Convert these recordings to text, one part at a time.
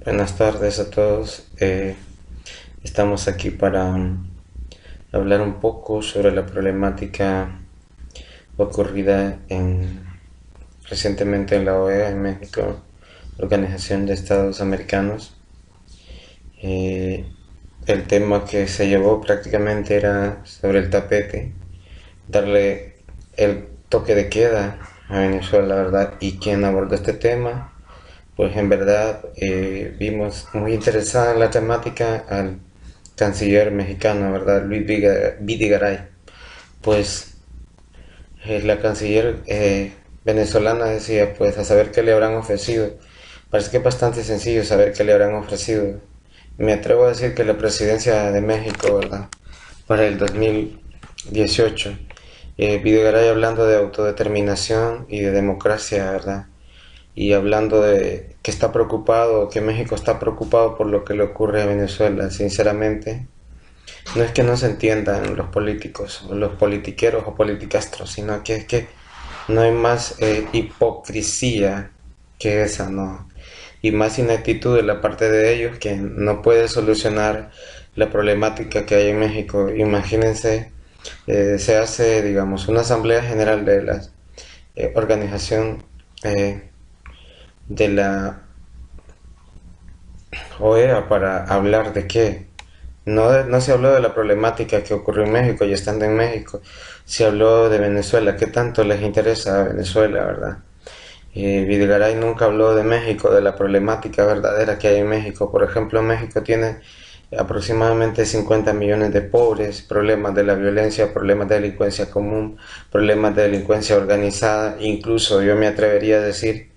Buenas tardes a todos. Estamos aquí para hablar un poco sobre la problemática ocurrida recientemente en la OEA en México, Organización de Estados Americanos. El tema que se llevó prácticamente era sobre el tapete, darle el toque de queda a Venezuela, la verdad. Y quien abordó este tema, pues en verdad vimos muy interesada en la temática al canciller mexicano, ¿verdad? Luis Videgaray. Pues la canciller venezolana decía, pues a saber qué le habrán ofrecido. Parece que es bastante sencillo saber qué le habrán ofrecido. Me atrevo a decir que la presidencia de México, ¿verdad? Para el 2018. Videgaray hablando de autodeterminación y de democracia, ¿verdad? Y hablando de que está preocupado, que México está preocupado por lo que le ocurre a Venezuela. Sinceramente, no es que no se entiendan los políticos, o los politiqueros o politicastros, sino que es que no hay más hipocresía que esa, ¿no? Y más inactitud de la parte de ellos que no puede solucionar la problemática que hay en México. Imagínense, se hace, digamos, una asamblea general de la organización de la OEA para hablar de qué. No se habló de la problemática que ocurrió en México y estando en México. Se habló de Venezuela, qué tanto les interesa a Venezuela, ¿verdad? Videgaray nunca habló de México, de la problemática verdadera que hay en México. Por ejemplo, México tiene aproximadamente 50 millones de pobres, problemas de la violencia, problemas de delincuencia común, problemas de delincuencia organizada. Incluso yo me atrevería a decir,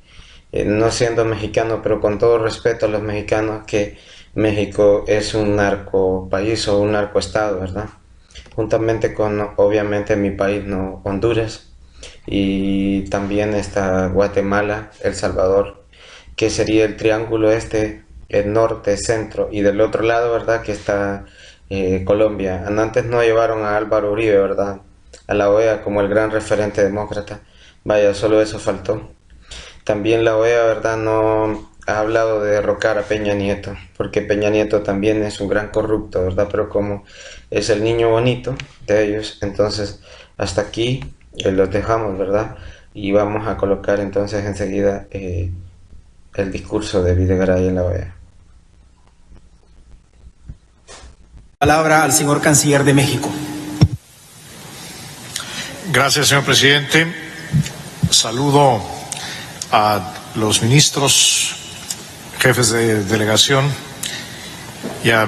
no siendo mexicano, pero con todo respeto a los mexicanos, que México es un narco país o un narco estado, ¿verdad? Juntamente con, obviamente, mi país, ¿no? Honduras, y también está Guatemala, El Salvador, que sería el triángulo este, el norte, centro, y del otro lado, ¿verdad? Que está Colombia. Antes no llevaron a Álvaro Uribe, ¿verdad? A la OEA como el gran referente demócrata. Vaya, solo eso faltó. También la OEA, ¿verdad?, no ha hablado de derrocar a Peña Nieto, porque Peña Nieto también es un gran corrupto, ¿verdad? Pero como es el niño bonito de ellos, entonces hasta aquí los dejamos, ¿verdad? Y vamos a colocar entonces enseguida el discurso de Videgaray en la OEA. Palabra al señor canciller de México. Gracias, señor presidente. Saludo a los ministros, jefes de delegación y a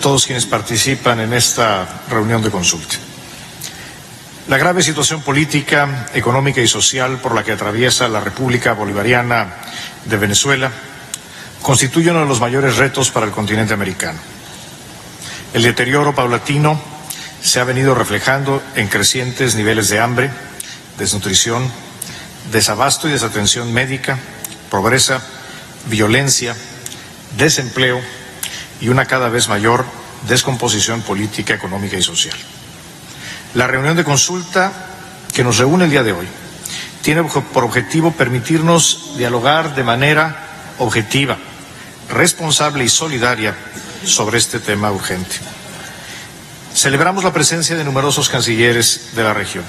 todos quienes participan en esta reunión de consulta. La grave situación política, económica y social por la que atraviesa la República Bolivariana de Venezuela constituye uno de los mayores retos para el continente americano. El deterioro paulatino se ha venido reflejando en crecientes niveles de hambre, desnutrición, desabasto y desatención médica, pobreza, violencia, desempleo y una cada vez mayor descomposición política, económica y social. La reunión de consulta que nos reúne el día de hoy tiene por objetivo permitirnos dialogar de manera objetiva, responsable y solidaria sobre este tema urgente. Celebramos la presencia de numerosos cancilleres de la región,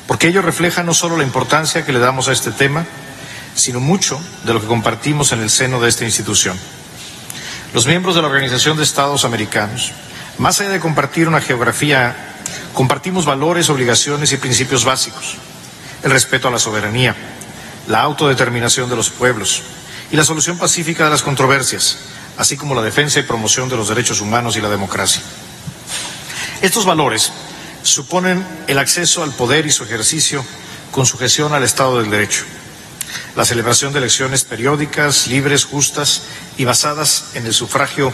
porque ello refleja no solo la importancia que le damos a este tema, sino mucho de lo que compartimos en el seno de esta institución. Los miembros de la Organización de Estados Americanos, más allá de compartir una geografía, compartimos valores, obligaciones y principios básicos: el respeto a la soberanía, la autodeterminación de los pueblos y la solución pacífica de las controversias, así como la defensa y promoción de los derechos humanos y la democracia. Estos valores suponen el acceso al poder y su ejercicio con sujeción al Estado del Derecho, la celebración de elecciones periódicas, libres, justas y basadas en el sufragio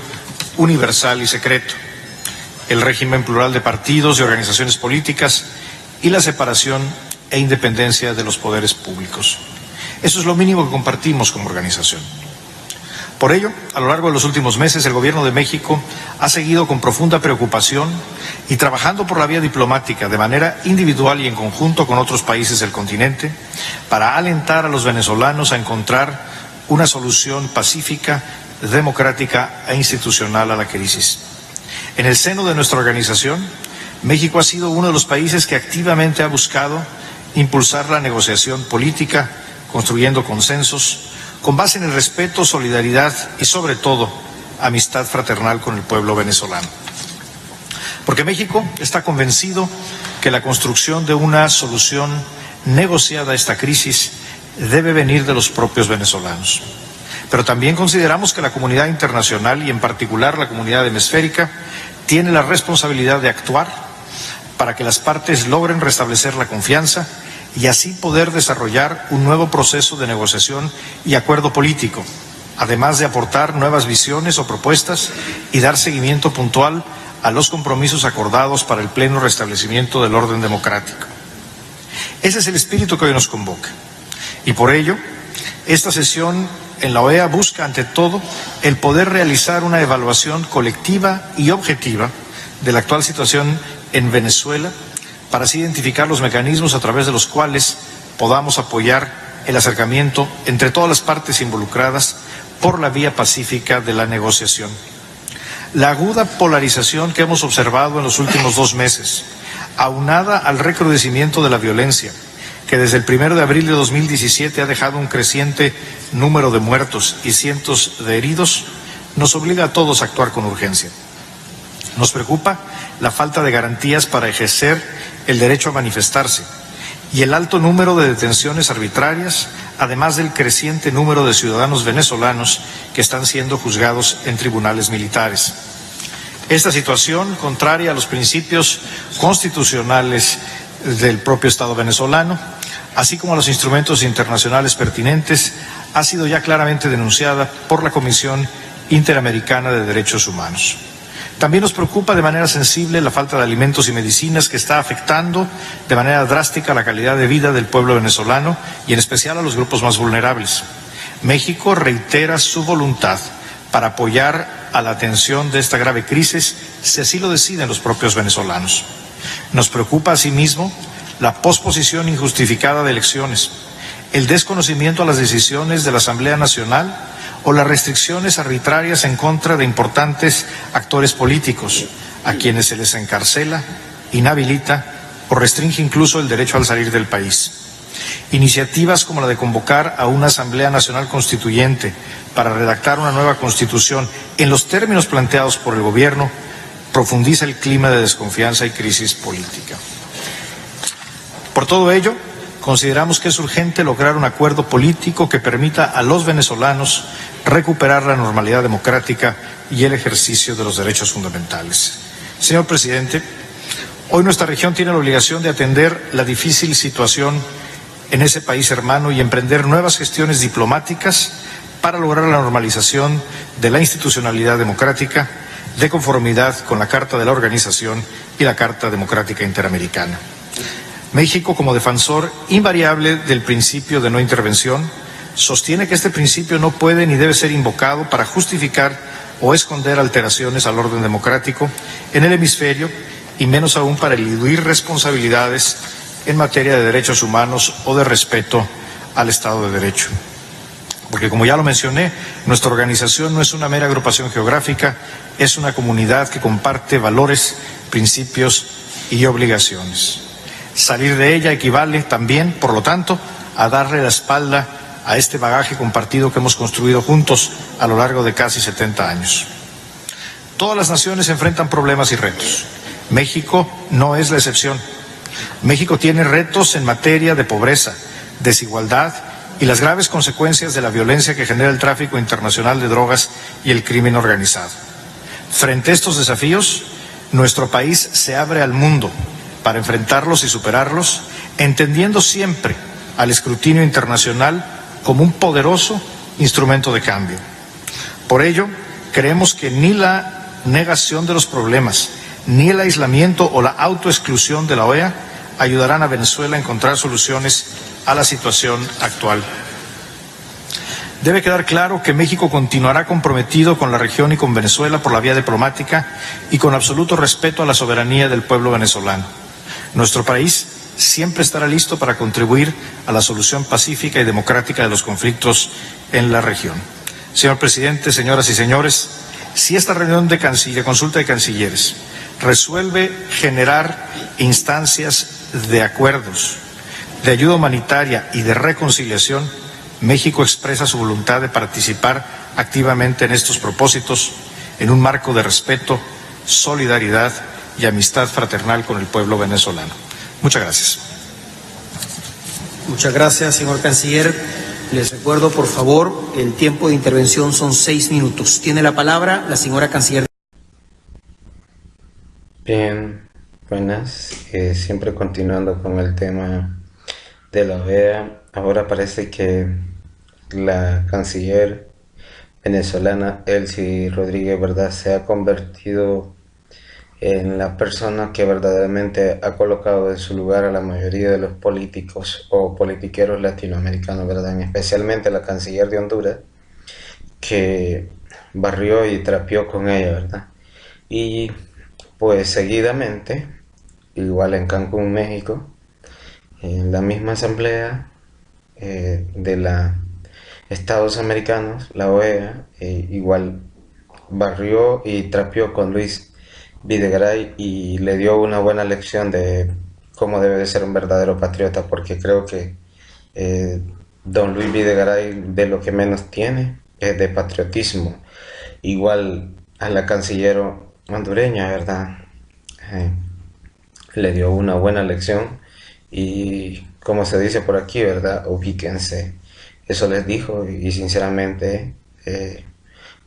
universal y secreto, el régimen plural de partidos y organizaciones políticas y la separación e independencia de los poderes públicos. Eso es lo mínimo que compartimos como organización. Por ello, a lo largo de los últimos meses, el Gobierno de México ha seguido con profunda preocupación y trabajando por la vía diplomática de manera individual y en conjunto con otros países del continente para alentar a los venezolanos a encontrar una solución pacífica, democrática e institucional a la crisis. En el seno de nuestra organización, México ha sido uno de los países que activamente ha buscado impulsar la negociación política, construyendo consensos, con base en el respeto, solidaridad y, sobre todo, amistad fraternal con el pueblo venezolano. Porque México está convencido que la construcción de una solución negociada a esta crisis debe venir de los propios venezolanos. Pero también consideramos que la comunidad internacional, y en particular la comunidad hemisférica, tiene la responsabilidad de actuar para que las partes logren restablecer la confianza y así poder desarrollar un nuevo proceso de negociación y acuerdo político, además de aportar nuevas visiones o propuestas y dar seguimiento puntual a los compromisos acordados para el pleno restablecimiento del orden democrático. Ese es el espíritu que hoy nos convoca. Y por ello, esta sesión en la OEA busca, ante todo, el poder realizar una evaluación colectiva y objetiva de la actual situación en Venezuela, para así identificar los mecanismos a través de los cuales podamos apoyar el acercamiento entre todas las partes involucradas por la vía pacífica de la negociación. La aguda polarización que hemos observado en los últimos 2 meses, aunada al recrudecimiento de la violencia, que desde el 1 de abril de 2017 ha dejado un creciente número de muertos y cientos de heridos, nos obliga a todos a actuar con urgencia. Nos preocupa la falta de garantías para ejercer el derecho a manifestarse y el alto número de detenciones arbitrarias, además del creciente número de ciudadanos venezolanos que están siendo juzgados en tribunales militares. Esta situación, contraria a los principios constitucionales del propio Estado venezolano, así como a los instrumentos internacionales pertinentes, ha sido ya claramente denunciada por la Comisión Interamericana de Derechos Humanos. También nos preocupa de manera sensible la falta de alimentos y medicinas que está afectando de manera drástica la calidad de vida del pueblo venezolano y en especial a los grupos más vulnerables. México reitera su voluntad para apoyar a la atención de esta grave crisis, si así lo deciden los propios venezolanos. Nos preocupa asimismo la posposición injustificada de elecciones, el desconocimiento a las decisiones de la Asamblea Nacional o las restricciones arbitrarias en contra de importantes actores políticos, a quienes se les encarcela, inhabilita o restringe incluso el derecho al salir del país. Iniciativas como la de convocar a una Asamblea Nacional Constituyente para redactar una nueva Constitución en los términos planteados por el Gobierno profundiza el clima de desconfianza y crisis política. Por todo ello, consideramos que es urgente lograr un acuerdo político que permita a los venezolanos recuperar la normalidad democrática y el ejercicio de los derechos fundamentales. Señor presidente, hoy nuestra región tiene la obligación de atender la difícil situación en ese país hermano y emprender nuevas gestiones diplomáticas para lograr la normalización de la institucionalidad democrática de conformidad con la Carta de la Organización y la Carta Democrática Interamericana. México, como defensor invariable del principio de no intervención, sostiene que este principio no puede ni debe ser invocado para justificar o esconder alteraciones al orden democrático en el hemisferio y menos aún para eludir responsabilidades en materia de derechos humanos o de respeto al Estado de Derecho. Porque, como ya lo mencioné, nuestra organización no es una mera agrupación geográfica, es una comunidad que comparte valores, principios y obligaciones. Salir de ella equivale también, por lo tanto, a darle la espalda a este bagaje compartido que hemos construido juntos a lo largo de casi 70 años. Todas las naciones enfrentan problemas y retos. México no es la excepción. México tiene retos en materia de pobreza, desigualdad y las graves consecuencias de la violencia que genera el tráfico internacional de drogas y el crimen organizado. Frente a estos desafíos, nuestro país se abre al mundo para enfrentarlos y superarlos, entendiendo siempre al escrutinio internacional como un poderoso instrumento de cambio. Por ello, creemos que ni la negación de los problemas, ni el aislamiento o la autoexclusión de la OEA ayudarán a Venezuela a encontrar soluciones a la situación actual. Debe quedar claro que México continuará comprometido con la región y con Venezuela por la vía diplomática y con absoluto respeto a la soberanía del pueblo venezolano. Nuestro país siempre estará listo para contribuir a la solución pacífica y democrática de los conflictos en la región. Señor presidente, señoras y señores, si esta reunión de consulta de cancilleres resuelve generar instancias de acuerdos, de ayuda humanitaria y de reconciliación, México expresa su voluntad de participar activamente en estos propósitos en un marco de respeto, solidaridad y amistad fraternal con el pueblo venezolano. Muchas gracias. Muchas gracias, señor canciller. Les recuerdo, por favor, el tiempo de intervención son 6 minutos. Tiene la palabra la señora canciller. Bien, buenas. Siempre continuando con el tema de la OEA. Ahora parece que la canciller venezolana Elsie Rodríguez, ¿verdad?, se ha convertido en la persona que verdaderamente ha colocado en su lugar a la mayoría de los políticos o politiqueros latinoamericanos, ¿verdad?, especialmente la canciller de Honduras, que barrió y trapeó con ella, ¿verdad? Y pues seguidamente, igual en Cancún, México, en la misma asamblea de la Estados Americanos, la OEA, igual barrió y trapeó con Luis Videgaray y le dio una buena lección de cómo debe de ser un verdadero patriota, porque creo que don Luis Videgaray de lo que menos tiene es de patriotismo. Igual a la canciller hondureña, ¿verdad? Le dio una buena lección y como se dice por aquí, ¿verdad?, ubíquense. Eso les dijo y sinceramente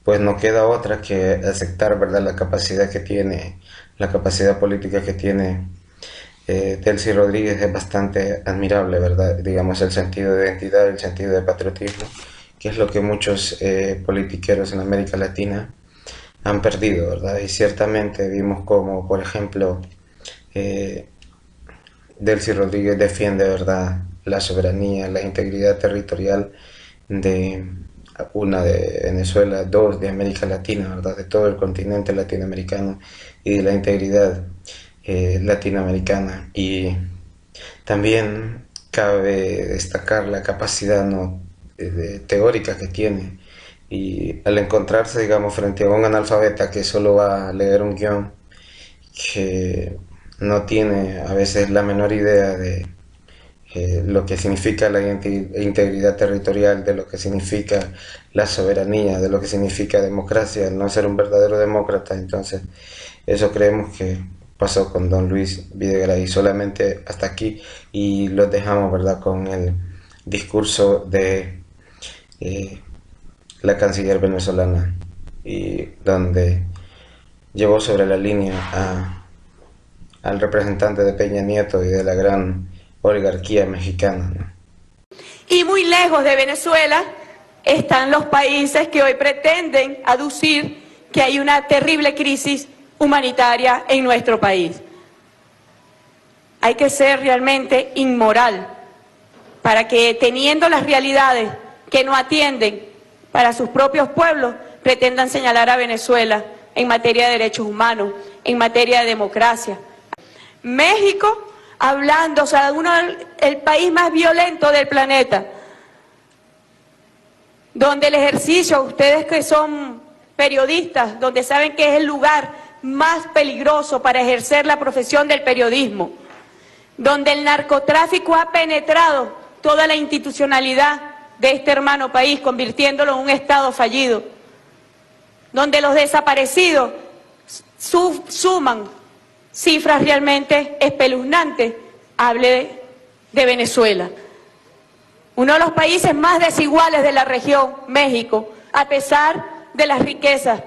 pues no queda otra que aceptar, ¿verdad?, la capacidad que tiene, la capacidad política que tiene Delcy Rodríguez es bastante admirable, ¿verdad? Digamos, el sentido de identidad, el sentido de patriotismo, que es lo que muchos politiqueros en América Latina han perdido, ¿verdad? Y ciertamente vimos como, por ejemplo, Delcy Rodríguez defiende, ¿verdad?, la soberanía, la integridad territorial de una de Venezuela, dos de América Latina, ¿verdad?, de todo el continente latinoamericano y de la integridad latinoamericana. Y también cabe destacar la capacidad teórica que tiene y al encontrarse, digamos, frente a un analfabeta que solo va a leer un guión, que no tiene a veces la menor idea de lo que significa la integridad territorial, de lo que significa la soberanía, de lo que significa democracia, no ser un verdadero demócrata. Entonces, eso creemos que pasó con don Luis Videgaray. Solamente hasta aquí y los dejamos, ¿verdad?, con el discurso de la canciller venezolana, y donde llevó sobre la línea al representante de Peña Nieto y de la gran oligarquía mexicana, ¿no? Y muy lejos de Venezuela están los países que hoy pretenden aducir que hay una terrible crisis humanitaria en nuestro país. Hay que ser realmente inmoral para que, teniendo las realidades que no atienden para sus propios pueblos, pretendan señalar a Venezuela en materia de derechos humanos, en materia de democracia. México, hablando, o sea, el país más violento del planeta, donde el ejercicio, ustedes que son periodistas, donde saben que es el lugar más peligroso para ejercer la profesión del periodismo, donde el narcotráfico ha penetrado toda la institucionalidad de este hermano país, convirtiéndolo en un estado fallido, donde los desaparecidos suman cifras realmente espeluznantes. Hable de Venezuela, uno de los países más desiguales de la región, México, a pesar de las riquezas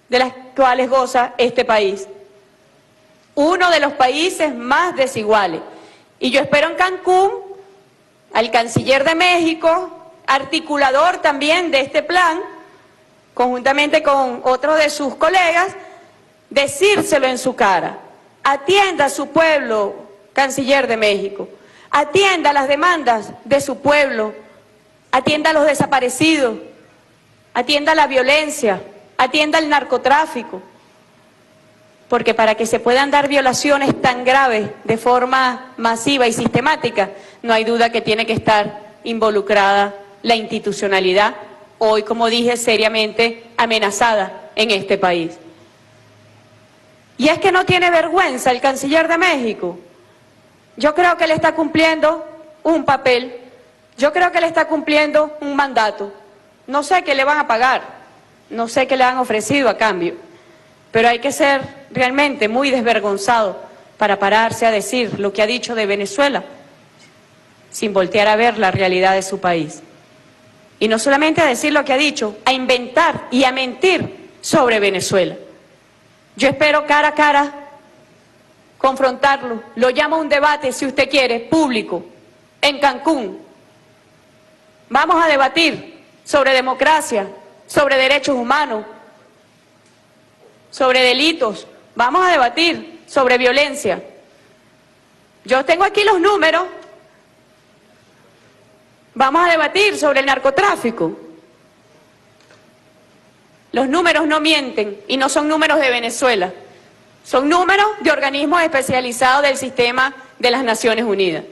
de las cuales goza este país. Uno de los países más desiguales. Y yo espero en Cancún al canciller de México, articulador también de este plan, conjuntamente con otros de sus colegas, decírselo en su cara. Atienda a su pueblo, canciller de México. Atienda las demandas de su pueblo. Atienda a los desaparecidos. Atienda la violencia. Atienda el narcotráfico. porque para que se puedan dar violaciones tan graves de forma masiva y sistemática, no hay duda que tiene que estar involucrada la institucionalidad, hoy, como dije, seriamente amenazada en este país. Y es que no tiene vergüenza el canciller de México. Yo creo que él está cumpliendo un papel, yo creo que él está cumpliendo un mandato. No sé qué le van a pagar, no sé qué le han ofrecido a cambio, pero hay que ser realmente muy desvergonzado para pararse a decir lo que ha dicho de Venezuela, sin voltear a ver la realidad de su país. Y no solamente a decir lo que ha dicho, a inventar y a mentir sobre Venezuela. Yo espero cara a cara confrontarlo, lo llamo a un debate, si usted quiere, público, en Cancún. Vamos a debatir sobre democracia, sobre derechos humanos, sobre delitos, vamos a debatir sobre violencia. Yo tengo aquí los números. Vamos a debatir sobre el narcotráfico. Los números no mienten y no son números de Venezuela. Son números de organismos especializados del sistema de las Naciones Unidas.